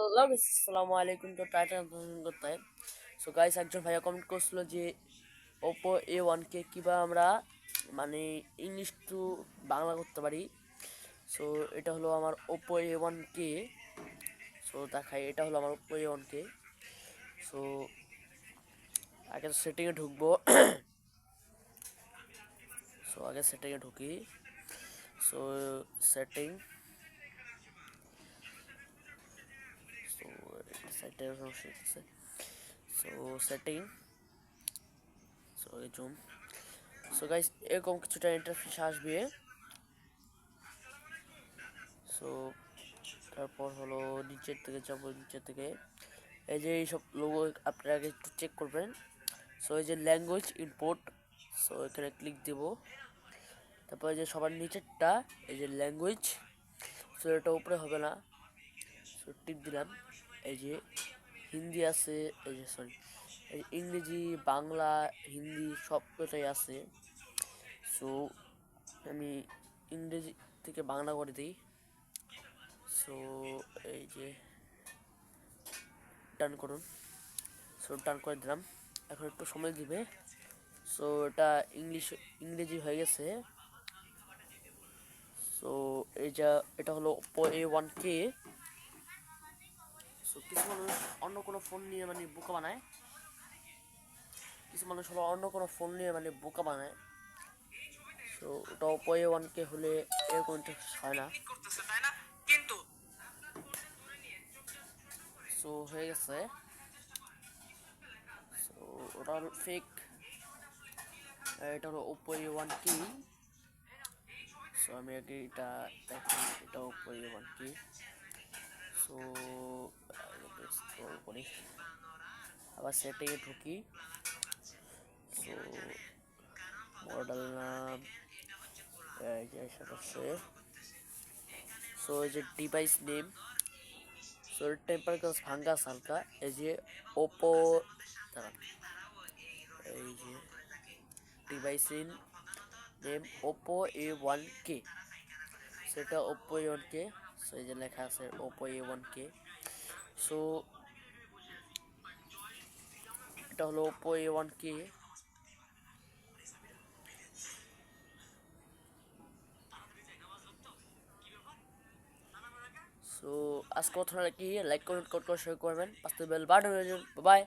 Hello আসসালামু আলাইকুম। তো টাইটেল করতে সো গাইস, একজন ভাইয়া কমেন্ট করছিল যে ওপো A1 কে কিভাবে আমরা মানে ইংলিশ টু বাংলা করতে পারি। সো এটা হলো আমার ওপো A1 কে। সো দেখাই, এটা হলো আমার ওপো A1 কে। সো আগে সেটিংয়ে ঢুকবো। সো আগে সেটিংয়ে ঢুকি। সো সেটিং, সো সাইটের সমস্যা হচ্ছে। So setting, so zoom. So guys, এরকম কিছুটা ইন্টারফেস আসবে। সো তারপর হলো নিচের থেকে যাবো, নিচের থেকে এই যে এইসব লোগো আপনারা আগে একটু চেক করবেন। সো এই যে ল্যাঙ্গুয়েজ ইম্পোর্ট, সো এখানে ক্লিক দেব। তারপর এই যে সবার নিচেরটা এই যে ল্যাঙ্গুয়েজ, সো এটা উপরে হবে না। সো টিপ দিলাম। এই যে হিন্দি আছে, এই যে সরি, এই ইংরেজি, বাংলা, হিন্দি সব কথাই আছে। সো আমি ইংরেজি থেকে বাংলা করে দিই। সো এই যে ডান করুন। সো ডান করে দিলাম। এখন একটু সময় দিবে। সো এটা ইংরেজি হয়ে গেছে। সো এটা হলো ওপো A1 কে। সো কিছু মানুষ অন্য কোনো ফোন নিয়ে মানে বোকা বানায়, কিছু মানুষ হলো অন্য কোনো ফোন নিয়ে মানে বোকা বানায়। সো ওটা ওপো A1 কে হলে এরকম ইন্টারফেস হয় না। সো হয়ে গেছে। সো ওটা হলো ফেক, এটা হলো ওপো A1 কে। সো আমি আগে এটা দেখি, এটা ওপো A1 কে। সো স্ক্রল করি, আবার সেটিংয়ে ঢুকি। সো মডেল নাম এই যে হচ্ছে। সো এই যে device name, so temper glass ভাঙ্গা হালকা, এই যে ওপো, দাঁড়ান, এই যে ডিভাইস নেম ওপো A1 কে, সেটা ওপো A1 কে। সো এই যে লেখা আছে ওপো A1 কে। সো এটা হলো ওপো A1 কে। সো আজকে কথা কি, লাইক কমেন্ট শেয়ার করবেন, পাঁচটা বেল বাটন, বাই বাই।